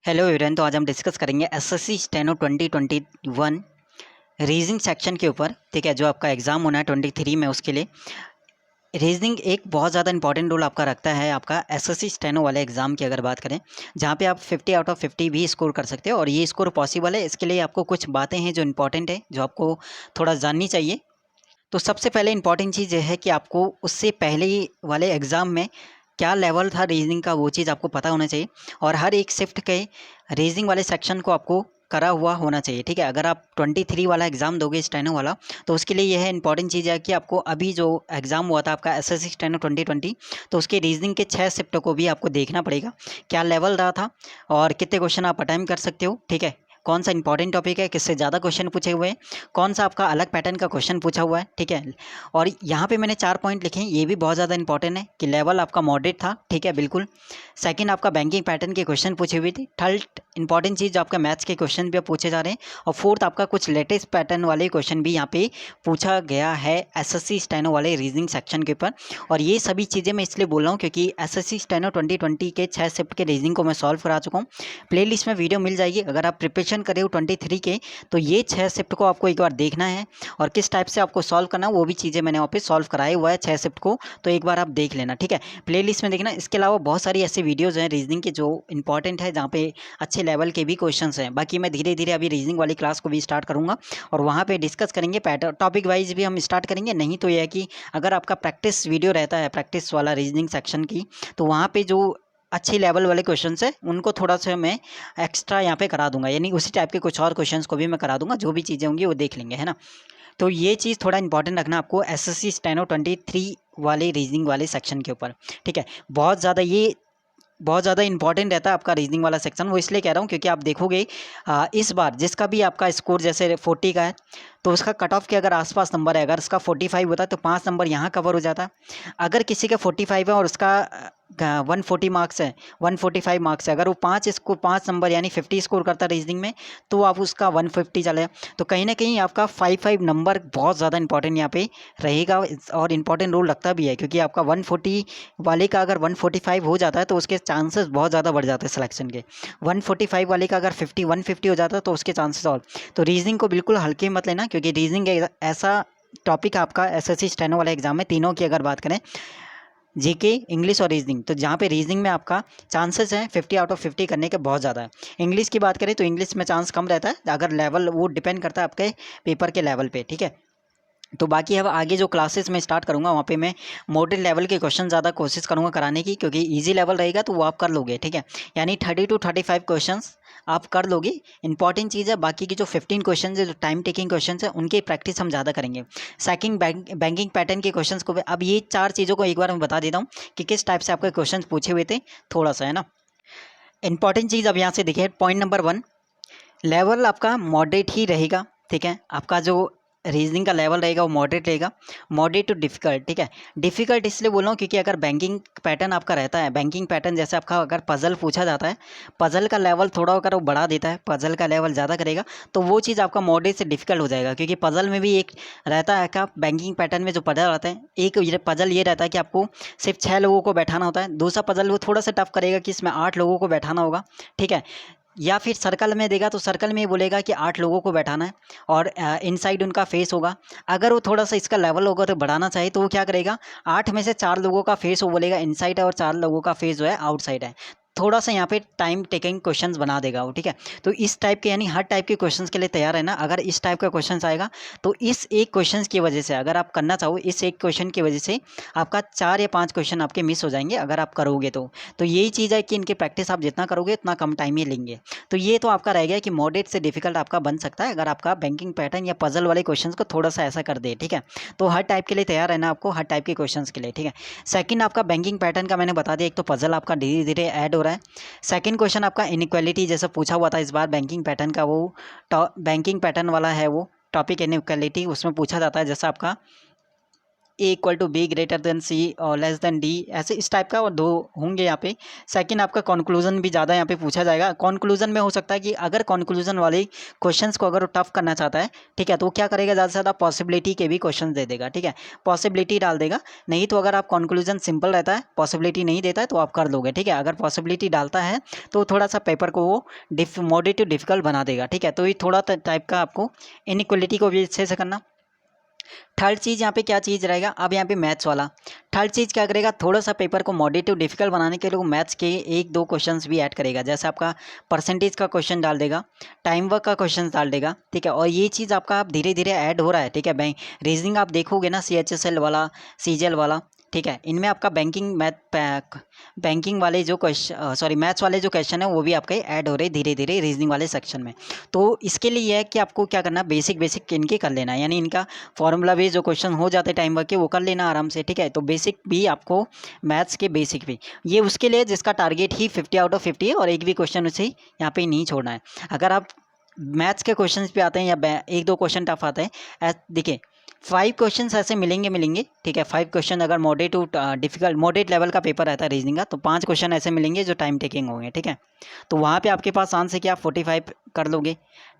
Hello everyone. तो आज हम डिस्कस करेंगे एसएससी स्टेनो 2021 रीजनिंग सेक्शन के ऊपर। ठीक है, जो आपका एग्ज़ाम होना है 23 में, उसके लिए रीजनिंग एक बहुत ज़्यादा इंपॉर्टेंट रोल आपका रखता है आपका एसएससी स्टेनो वाले एग्ज़ाम की अगर बात करें, जहाँ पे आप 50 आउट ऑफ 50 भी स्कोर कर सकते हो। और ये स्कोर पॉसिबल है, इसके लिए आपको कुछ बातें हैं जो इंपॉर्टेंट है, जो आपको थोड़ा जाननी चाहिए। तो सबसे पहले इंपॉर्टेंट चीज़ ये है कि आपको उससे पहले वाले एग्ज़ाम में क्या लेवल था रीजनिंग का, वो चीज़ आपको पता होना चाहिए। और हर एक शिफ्ट के रीजनिंग वाले सेक्शन को आपको करा हुआ होना चाहिए। ठीक है, अगर आप 23 वाला एग्ज़ाम दोगे स्टेनो वाला, तो उसके लिए यह इंपॉर्टेंट चीज़ है कि आपको अभी जो एग्ज़ाम हुआ था आपका एसएससी स्टेनो 2020, तो उसके रीजनिंग के 6 शिफ्टों को भी आपको देखना पड़ेगा, क्या लेवल रहा था और कितने क्वेश्चन आप अटेम्प्ट कर सकते हो। ठीक है, कौन सा इंपॉर्टेंट टॉपिक है, किससे ज़्यादा क्वेश्चन पूछे हुए हैं, कौन सा आपका अलग पैटर्न का क्वेश्चन पूछा हुआ है। ठीक है, और यहाँ पे मैंने 4 पॉइंट लिखे हैं, ये भी बहुत ज़्यादा इंपॉर्टेंट है कि लेवल आपका मॉडरेट था। ठीक है, बिल्कुल। सेकंड, आपका बैंकिंग पैटर्न के क्वेश्चन पूछे हुए थे। थर्ड इंपॉर्टेंट चीज़, जो आपका मैथ्स के क्वेश्चन भी पूछे जा रहे हैं। और फोर्थ, आपका कुछ लेटेस्ट पैटर्न वाले क्वेश्चन भी यहाँ पे पूछा गया है एसएससी स्टेनो वाले रीजनिंग सेक्शन के ऊपर। और ये सभी चीज़ें मैं इसलिए बोल रहा हूँ क्योंकि एसएससी स्टेनो 2020 के 6 शिफ्ट के रीजनिंग को मैं सॉल्व करा चुका हूँ। प्लेलिस्ट में वीडियो मिल जाएगी, अगर आप प्रिपरेशन कर रहे हो 23 के, तो ये 6 शिफ्ट को आपको एक बार देखना है और किस टाइप से आपको सॉल्व करना है, वो भी चीज़ें मैंने वहाँ पे सॉल्व कराया हुआ है 6 शिफ्ट को, तो एक बार आप देख लेना। ठीक है, प्लेलिस्ट में देखना। इसके अलावा बहुत सारी ऐसी वीडियोज़ हैं रीजनिंग के जो इंपॉर्टेंट है, जहाँ पे अच्छे लेवल के भी क्वेश्चंस हैं। बाकी मैं धीरे धीरे अभी रीजनिंग वाली क्लास को भी स्टार्ट करूँगा और वहाँ पे डिस्कस करेंगे, पैटर्न टॉपिक वाइज भी हम स्टार्ट करेंगे। नहीं तो यह है कि अगर आपका प्रैक्टिस वीडियो रहता है, प्रैक्टिस वाला रीजनिंग सेक्शन की, तो वहाँ पे जो अच्छे लेवल वाले क्वेश्चंस है उनको थोड़ा सा मैं एक्स्ट्रा यहाँ पे करा दूंगा, यानी उसी टाइप के कुछ और क्वेश्चंस को भी मैं करा दूंगा। जो भी चीज़ें होंगी वो देख लेंगे, है ना। तो ये चीज़ थोड़ा इंपॉर्टेंट रखना आपको एसएससी स्टेनो 23 वाले रीजनिंग वाले सेक्शन के ऊपर। ठीक है, बहुत ज़्यादा इंपॉर्टेंट रहता है आपका रीजनिंग वाला सेक्शन। वो इसलिए कह रहा हूँ क्योंकि आप देखोगे इस बार जिसका भी आपका स्कोर जैसे 40 का है, तो उसका कट ऑफ के अगर आसपास नंबर है, अगर उसका 45 होता है तो 5 नंबर यहाँ कवर हो जाता है। अगर किसी का 45 है और उसका 140 मार्क्स है, 145 मार्क्स है, अगर वो 5 नंबर यानी 50 स्कोर करता है रीजनिंग में, तो आप उसका 150 चले। तो कहीं ना कहीं आपका 5 नंबर बहुत ज़्यादा इंपॉर्टेंट यहाँ पे रहेगा और इंपॉर्टेंट रोल रखता भी है, क्योंकि आपका 140 वाले का अगर 145 हो जाता है तो उसके चांसेस बहुत ज़्यादा बढ़ जाते हैं सिलेक्शन के। 145 वाले का अगर 150 हो जाता है तो उसके चांसेस और। तो रीजनिंग को बिल्कुल हल्के मत लेना, क्योंकि रीजनिंग ऐसा टॉपिक आपका एसएससी स्टेनो वाले एग्जाम में, तीनों की अगर बात करें, जीके, इंग्लिश और रीजनिंग, तो जहाँ पे रीजनिंग में आपका चांसेस हैं 50 आउट ऑफ 50 करने के बहुत ज़्यादा है। इंग्लिश की बात करें तो इंग्लिश में चांस कम रहता है, अगर लेवल वो डिपेंड करता है आपके पेपर के लेवल पे। ठीक है, तो बाकी अब आगे जो क्लासेस में स्टार्ट करूँगा वहाँ पे मैं मॉडरेट लेवल के क्वेश्चन ज़्यादा कोशिश करूँगा कराने की, क्योंकि इजी लेवल रहेगा तो वो आप कर लोगे। ठीक है, यानी 30 to 35 क्वेश्चंस आप कर लोगे। इंपॉर्टेंट चीज़ है, बाकी की जो 15 क्वेश्चन है, जो टाइम टेकिंग क्वेश्चन है, उनकी प्रैक्टिस हम ज़्यादा करेंगे। सेकंड, बैंकिंग पैटर्न के क्वेश्चन को अब ये 4 चीज़ों को एक बार मैं बता देता हूँ कि किस टाइप से आपके क्वेश्चन पूछे हुए थे, थोड़ा सा, है ना। इंपॉर्टेंट चीज़ अब यहाँ से देखिए, पॉइंट नंबर 1, लेवल आपका मॉडरेट ही रहेगा। ठीक है, आपका जो रीजनिंग का लेवल रहेगा वो मॉडरेट रहेगा, मॉडरेट टू डिफ़िकल्ट। ठीक है, डिफ़िकल्ट इसलिए बोल रहा हूँ क्योंकि अगर बैंकिंग पैटर्न आपका रहता है, बैंकिंग पैटर्न जैसे आपका अगर पज़ल पूछा जाता है, पज़ल का लेवल थोड़ा अगर वो बढ़ा देता है, पज़ल का लेवल ज़्यादा करेगा, तो वो चीज़ आपका मॉडरेट से डिफ़िकल्ट हो जाएगा। क्योंकि पज़ल में भी एक रहता है का, बैंकिंग पैटर्न में जो पज़ल आता है, एक ये पज़ल ये रहता है कि आपको सिर्फ 6 लोगों को बैठाना होता है। दूसरा पज़ल वो थोड़ा सा टफ करेगा कि इसमें 8 लोगों को बैठाना होगा। ठीक है, या फिर सर्कल में देगा तो सर्कल में ये बोलेगा कि 8 लोगों को बैठाना है और इनसाइड उनका फेस होगा। अगर वो थोड़ा सा इसका लेवल होगा तो बढ़ाना चाहे तो वो क्या करेगा, 8 में से 4 लोगों का फेस वो बोलेगा इनसाइड है और 4 लोगों का फेस जो है आउटसाइड है। थोड़ा सा यहाँ पे टाइम टेकिंग क्वेश्चंस बना देगा वो। ठीक है, तो इस टाइप के, यानी हर टाइप के क्वेश्चंस के लिए तैयार है ना। अगर इस टाइप का क्वेश्चंस आएगा तो इस एक क्वेश्चंस की वजह से, अगर आप करना चाहो, इस एक क्वेश्चन की वजह से आपका 4 या 5 क्वेश्चन आपके मिस हो जाएंगे अगर आप करोगे तो यही चीज़ है कि इनकी प्रैक्टिस आप जितना करोगे उतना कम टाइम ही लेंगे। तो ये तो आपका रह गया कि मॉडरेट से डिफिकल्ट आपका बन सकता है अगर आपका बैंकिंग पैटर्न या पजल वाले क्वेश्चंस को थोड़ा सा ऐसा कर दे। ठीक है, तो हर टाइप के लिए तैयार रहना आपको, हर टाइप के क्वेश्चंस के लिए। ठीक है, सेकंड आपका बैंकिंग पैटर्न का मैंने बता दिया, एक तो पजल आपका धीरे धीरे ऐड हो रहा है। सेकंड क्वेश्चन आपका इनइक्वालिटी जैसा पूछा हुआ था इस बार बैंकिंग पैटर्न का, वो बैंकिंग पैटर्न वाला है वो टॉपिक, इनइक्वालिटी उसमें पूछा जाता है। जैसा आपका A equal to B greater than C और लेस देन डी, ऐसे इस टाइप का और दो होंगे यहाँ पे। सेकंड आपका कंक्लूजन भी ज़्यादा यहाँ पे पूछा जाएगा। कंक्लूजन में हो सकता है कि अगर कंक्लूजन वाले क्वेश्चंस को अगर वो टफ करना चाहता है, ठीक है, तो वो क्या करेगा, ज़्यादा से ज़्यादा पॉसिबिलिटी के भी क्वेश्चन दे देगा, ठीक है, पॉसिबिलिटी डाल देगा। नहीं तो अगर आप कंक्लूजन सिंपल रहता है, पॉसिबिलिटी नहीं देता है, तो आप कर लोगे, ठीक है। अगर पॉसिबिलिटी डालता है तो थोड़ा सा पेपर को वो मॉडरेट टू डिफिकल्ट बना देगा, ठीक है। तो ये थोड़ा टाइप का आपको इनइक्वलिटी को भी अच्छे से करना। थर्ड चीज़ यहाँ पे क्या चीज़ रहेगा, अब यहाँ पे मैथ्स वाला थर्ड चीज़ क्या करेगा, थोड़ा सा पेपर को मॉडरेट टू डिफिकल्ट बनाने के लिए वो मैथ्स के एक दो क्वेश्चंस भी ऐड करेगा। जैसे आपका परसेंटेज का क्वेश्चन डाल देगा, टाइम वर्क का क्वेश्चन डाल देगा, ठीक है। और ये चीज़ आपका आप धीरे धीरे ऐड हो रहा है, ठीक है। बैंक रीजनिंग आप देखोगे ना, CHSL वाला, CGL वाला, ठीक है, इनमें आपका बैंकिंग वाले जो क्वेश्चन मैथ्स वाले जो क्वेश्चन है वो भी आपके ऐड हो रहे धीरे धीरे रीजनिंग वाले सेक्शन में। तो इसके लिए यह है कि आपको क्या करना, बेसिक इनके कर लेना है, यानी इनका फॉर्मूला बेस्ड जो क्वेश्चन हो जाते हैं टाइम वर्क के, वो कर लेना आराम से, ठीक है। तो बेसिक भी आपको मैथ्स के बेसिक भी, ये उसके लिए जिसका टारगेट ही 50 आउट ऑफ 50 है और एक भी क्वेश्चन उसे यहाँ पे नहीं छोड़ना है। अगर आप मैथ्स के क्वेश्चंस पे आते हैं या एक दो क्वेश्चन टफ आते हैं, देखिए 5 क्वेश्चंस ऐसे मिलेंगे, ठीक है। 5 क्वेश्चन अगर moderate to difficult moderate level का पेपर रहता है रीजनिंग का, तो 5 क्वेश्चन ऐसे मिलेंगे जो टाइम टेकिंग होंगे, ठीक है। तो वहाँ पे आपके पास आंसर क्या 45 कर लोगे,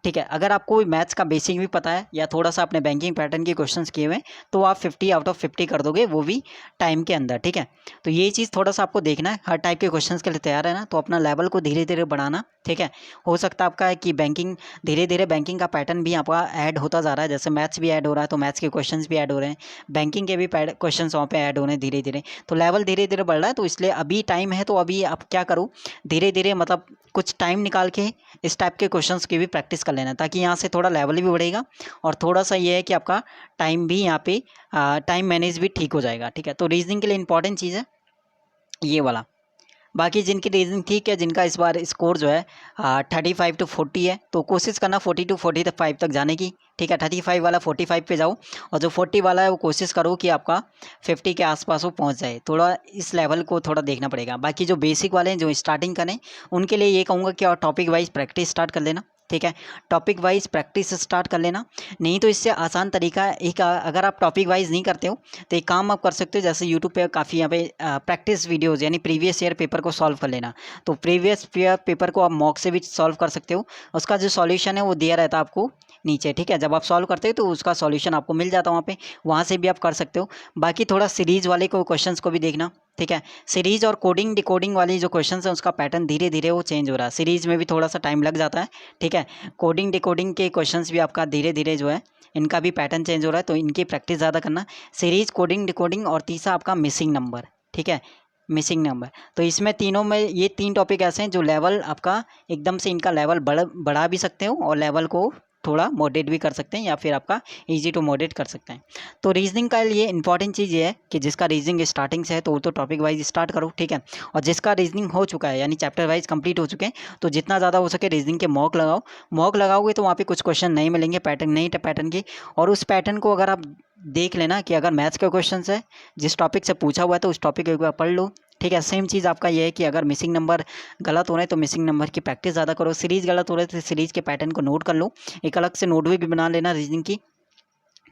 ठीक है। अगर आपको मैथ्स का बेसिक भी पता है या थोड़ा सा अपने बैंकिंग पैटर्न के क्वेश्चंस किए हुए हैं, तो आप 50 आउट ऑफ 50 कर दोगे, वो भी टाइम के अंदर, ठीक है। तो ये चीज़ थोड़ा सा आपको देखना है, हर टाइप के क्वेश्चंस के लिए तैयार है ना, तो अपना लेवल को धीरे धीरे बढ़ाना, ठीक है। हो सकता है आपका है कि धीरे धीरे बैंकिंग का पैटर्न भी आपका ऐड होता जा रहा है, जैसे मैथ्स भी ऐड हो रहा है, तो मैथ्स के क्वेश्चंस भी ऐड हो रहे हैं, बैंकिंग के भी क्वेश्चन वहाँ पे ऐड हो रहे हैं धीरे धीरे, तो लेवल धीरे धीरे बढ़ रहा है। तो इसलिए अभी टाइम है, तो अभी आप क्या करो, धीरे धीरे मतलब कुछ टाइम निकाल के इस टाइप के क्वेश्चंस की भी प्रैक्टिस कर लेना, ताकि यहाँ से थोड़ा लेवल भी बढ़ेगा और थोड़ा सा ये है कि आपका टाइम भी यहाँ पे टाइम मैनेज भी ठीक हो जाएगा, ठीक है। तो रीजनिंग के लिए इंपॉर्टेंट चीज़ है ये वाला। बाकी जिनकी रीजनिंग ठीक है, जिनका इस बार स्कोर जो है 35 to 40 है, तो कोशिश करना 40 to 45 तक जाने की, ठीक है। 35 वाला 45 पे जाओ, और जो 40 वाला है वो कोशिश करो कि आपका 50 के आसपास वो पहुंच जाए। थोड़ा इस लेवल को थोड़ा देखना पड़ेगा। बाकी जो बेसिक वाले हैं जो स्टार्टिंग करें, उनके लिए ये कहूँगा कि टॉपिक वाइज प्रैक्टिस स्टार्ट कर लेना, ठीक है। टॉपिक वाइज प्रैक्टिस स्टार्ट कर लेना। नहीं तो इससे आसान तरीका एक, अगर आप टॉपिक वाइज नहीं करते हो तो एक काम आप कर सकते हो, जैसे यूट्यूब पे काफ़ी यहाँ पे प्रैक्टिस वीडियोज़ यानी प्रीवियस ईयर पेपर को सॉल्व कर लेना। तो प्रीवियस ईयर पेपर को आप मॉक से भी सॉल्व कर सकते हो, उसका जो सॉल्यूशन है वो दिया रहता है आपको नीचे, ठीक है। जब आप सॉल्व करते हो तो उसका सॉल्यूशन आपको मिल जाता है वहाँ पे, वहाँ से भी आप कर सकते हो। बाकी थोड़ा सीरीज़ वाले को क्वेश्चंस को भी देखना, ठीक है। सीरीज और कोडिंग डिकोडिंग वाली जो क्वेश्चंस हैं उसका पैटर्न धीरे धीरे वो चेंज हो रहा है, सीरीज में भी थोड़ा सा टाइम लग जाता है, ठीक है। कोडिंग डिकोडिंग के क्वेश्चंस भी आपका धीरे धीरे जो है इनका भी पैटर्न चेंज हो रहा है, तो इनकी प्रैक्टिस ज़्यादा करना। सीरीज, कोडिंग डिकोडिंग और तीसरा आपका मिसिंग नंबर, ठीक है, मिसिंग नंबर। तो इसमें तीनों में ये 3 टॉपिक ऐसे हैं जो लेवल आपका एकदम से इनका लेवल बढ़ा भी सकते हो और लेवल को थोड़ा मॉडरेट भी कर सकते हैं, या फिर आपका इजी टू मॉडरेट कर सकते हैं। तो रीजनिंग का लिए इंपॉर्टेंट चीज़ ये है कि जिसका रीजनिंग स्टार्टिंग से है तो वो तो टॉपिक वाइज स्टार्ट करो, ठीक है। और जिसका रीजनिंग हो चुका है यानी चैप्टर वाइज कंप्लीट हो चुके हैं, तो जितना ज़्यादा हो सके रीजनिंग के मॉक लगाओ। मॉक लगाओगे तो वहाँ पे कुछ क्वेश्चन नहीं मिलेंगे, नई पैटर्न की, और उस पैटर्न को अगर आप देख लेना कि अगर मैथ्स के क्वेश्चन है जिस टॉपिक से पूछा हुआ है तो उस टॉपिक को एक बार पढ़ लो, ठीक है। सेम चीज़ आपका ये है कि अगर मिसिंग नंबर गलत हो रहे हैं तो मिसिंग नंबर की प्रैक्टिस ज़्यादा करो, सीरीज़ गलत हो रहे हैं तो सीरीज़ के पैटर्न को नोट कर लो, एक अलग से नोटबुक भी बना लेना रीजनिंग की,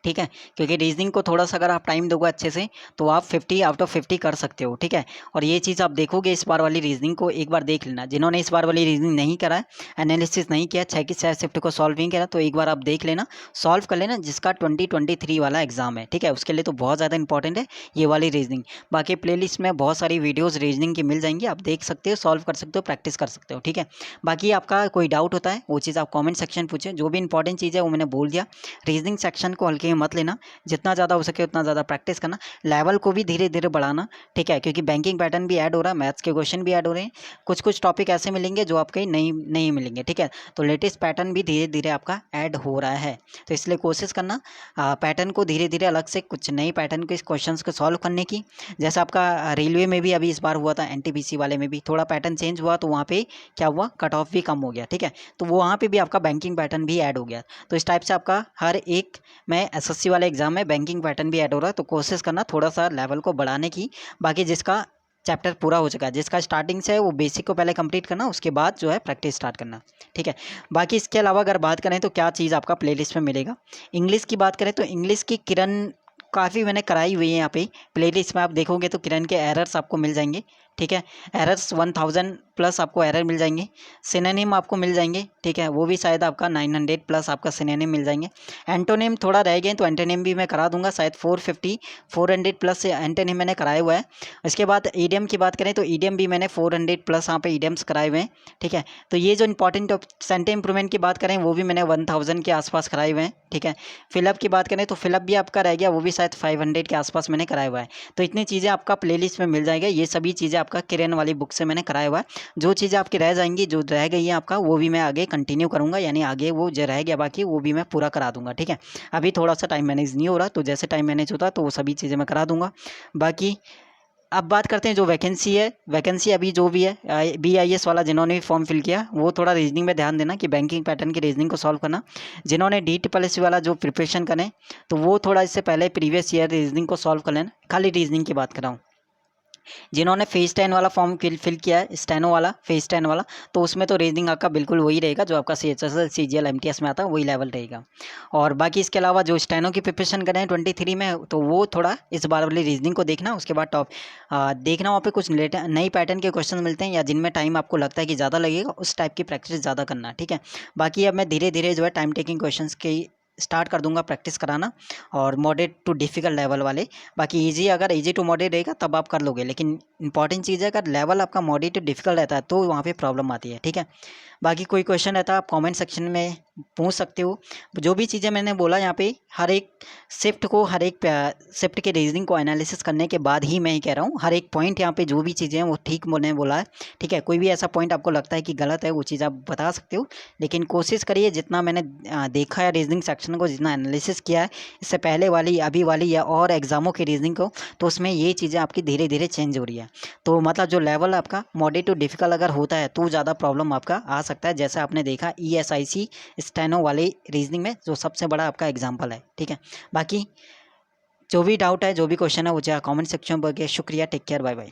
ठीक है। क्योंकि रीजनिंग को थोड़ा सा अगर आप टाइम दोगे अच्छे से तो आप 50 आउट ऑफ 50 कर सकते हो, ठीक है। और ये चीज़ आप देखोगे, इस बार वाली रीजनिंग को एक बार देख लेना, जिन्होंने इस बार वाली रीजनिंग नहीं करा है, एनालिसिस नहीं किया, 6 की 6 शिफ्ट को सॉल्व नहीं करा, तो एक बार आप देख लेना, सॉल्व कर लेना, जिसका 2023 वाला एग्जाम है, ठीक है। उसके लिए तो बहुत ज़्यादा इंपॉर्टेंट है ये वाली रीजनिंग। बाकी प्लेलिस्ट में बहुत सारी वीडियोज़ रीजनिंग की मिल जाएंगी, आप देख सकते हो, सॉल्व कर सकते हो, प्रैक्टिस कर सकते हो, ठीक है। बाकी आपका कोई डाउट होता है वो चीज़ आप कॉमेंट सेक्शन पूछें, जो भी इंपॉर्टेंट चीज़ है वो मैंने बोल दिया। रीजनिंग सेक्शन को हल्के में मत लेना, जितना ज़्यादा हो सके उतना ज़्यादा प्रैक्टिस करना, लेवल को भी धीरे धीरे बढ़ाना, ठीक है। क्योंकि बैंकिंग पैटर्न भी ऐड हो रहा है, मैथ्स के क्वेश्चन भी ऐड हो रहे हैं, कुछ टॉपिक ऐसे मिलेंगे जो आपके नहीं मिलेंगे, ठीक है। तो लेटेस्ट पैटर्न भी धीरे धीरे आपका ऐड हो रहा है, तो इसलिए कोशिश करना पैटर्न को धीरे धीरे अलग से कुछ नई पैटर्न के क्वेश्चन को सॉल्व करने की। जैसा आपका रेलवे में भी अभी इस बार हुआ था, NTPC वाले में भी थोड़ा पैटर्न चेंज हुआ, तो वहाँ पे क्या हुआ, कट ऑफ भी कम हो गया, ठीक है। तो वहाँ पे भी आपका बैंकिंग पैटर्न भी ऐड हो गया। तो इस टाइप से आपका हर एक में SSC वाले एग्जाम में बैंकिंग पैटर्न भी ऐड हो रहा है, तो कोशिश करना थोड़ा सा लेवल को बढ़ाने की। बाकी जिसका चैप्टर पूरा हो चुका है, जिसका स्टार्टिंग से है, वो बेसिक को पहले कंप्लीट करना, उसके बाद जो है प्रैक्टिस स्टार्ट करना, ठीक है। बाकी इसके अलावा अगर बात करें तो क्या चीज़ आपका प्लेलिस्ट में मिलेगा, इंग्लिश की बात करें तो इंग्लिश की किरण काफ़ी मैंने कराई हुई है यहाँ पे प्लेलिस्ट में। आप देखोगे तो किरण के एरर्स आपको मिल जाएंगे, ठीक है। एरर्स 1000 प्लस आपको एरर मिल जाएंगे। सिनोनिम आपको मिल जाएंगे, ठीक है, वो भी शायद आपका 900 प्लस आपका सिनोनिम मिल जाएंगे। एंटोनिम थोड़ा रह गए तो एंटोनिम भी मैं करा दूंगा, शायद 400 प्लस एंटोनिम मैंने कराया हुआ है। इसके बाद ईडियम की बात करें तो ईडियम भी मैंने 400 प्लस यहाँ पे ईडियम्स कराए हुए हैं, ठीक है। तो ये जो इंपॉर्टेंट सेंटेंस इंप्रूवमेंट की बात करें वो भी मैंने 1000 के आसपास कराए हुए हैं, ठीक है। फिलअप की बात करें तो फिलअप भी आपका रह गया, वो भी शायद 500 के आसपास मैंने कराया हुआ है। तो इतनी चीज़ें आपका प्लेलिस्ट में मिल जाएगा। ये सभी चीज़ें आपका किरण वाली बुक से मैंने कराया हुआ है। जो चीज़ें आपकी रह जाएंगी, जो रह गई है आपका, वो भी मैं आगे कंटिन्यू करूँगा, यानी आगे वो जो रह गया बाकी वो भी मैं पूरा करा दूंगा, ठीक है। अभी थोड़ा सा टाइम मैनेज नहीं हो रहा, तो जैसे टाइम मैनेज होता तो वो सभी चीज़ें मैं करा दूंगा। बाकी अब बात करते हैं जो वैकेंसी है। वैकेंसी अभी जो भी है BIS वाला जिन्होंने भी फॉर्म फिल किया वो थोड़ा रीजनिंग में ध्यान देना कि बैंकिंग पैटर्न की रीजनिंग को सॉल्व करना। जिन्होंने DSSS वाला जो प्रिपरेशन करें तो वो थोड़ा इससे पहले प्रीवियस ईयर रीजनिंग को सॉल्व कर लेना। खाली रीजनिंग की बात कर रहा हूँ। जिन्होंने फेज 10 वाला फॉर्म फिल किया है, स्टेनो वाला, फेज 10 वाला, तो उसमें तो रीजनिंग आपका बिल्कुल वही रहेगा जो आपका CHSL CGL MTS में आता है, वही लेवल रहेगा। और बाकी इसके अलावा जो स्टेनो की प्रिपरेशन करें 23 में, तो वो थोड़ा इस बार वाली रीजनिंग को देखना। उसके बाद देखना वहाँ पे कुछ नई पैटर्न के क्वेश्चन मिलते हैं या जिनमें टाइम आपको लगता है कि ज़्यादा लगेगा, उस टाइप की प्रैक्टिस ज़्यादा करना, ठीक है। बाकी अब मैं धीरे धीरे जो है टाइम टेकिंग क्वेश्चन की स्टार्ट कर दूंगा प्रैक्टिस कराना, और मॉडरेट टू डिफ़िकल्ट लेवल वाले। बाकी इजी, अगर इजी टू मॉडरेट रहेगा तब आप कर लोगे, लेकिन इंपॉर्टेंट चीज़ है अगर लेवल आपका मॉडरेट टू डिफ़िकल्ट रहता है तो वहाँ पे प्रॉब्लम आती है, ठीक है। बाकी कोई क्वेश्चन रहता है आप कमेंट सेक्शन में पूछ सकते हो। जो भी चीज़ें मैंने बोला यहाँ पे, हर एक हर एक शिफ्ट के रीजनिंग को एनालिसिस करने के बाद ही मैं ही कह रहा हूँ, हर एक पॉइंट यहाँ पे जो भी चीज़ें हैं वो ठीक मैंने बोला है, ठीक है। कोई भी ऐसा पॉइंट आपको लगता है कि गलत है वो चीज़ आप बता सकते हो, लेकिन कोशिश करिए जितना मैंने देखा है रीजनिंग सेक्शन को, जितना एनालिसिस किया है इससे पहले वाली, अभी वाली या और एग्जामों की रीजनिंग को, तो उसमें ये चीज़ें आपकी धीरे धीरे चेंज हो रही है। तो मतलब जो लेवल आपका मॉडरेट टू डिफिकल्ट अगर होता है तो ज़्यादा प्रॉब्लम आपका आ सकता है, जैसा आपने देखा ESIC स्टेनो वाले रीजनिंग में जो सबसे बड़ा आपका एग्जाम्पल है, ठीक है। बाकी जो भी डाउट है, जो भी क्वेश्चन है, वो चाहे कमेंट सेक्शन में। शुक्रिया, टेक केयर, बाय बाय।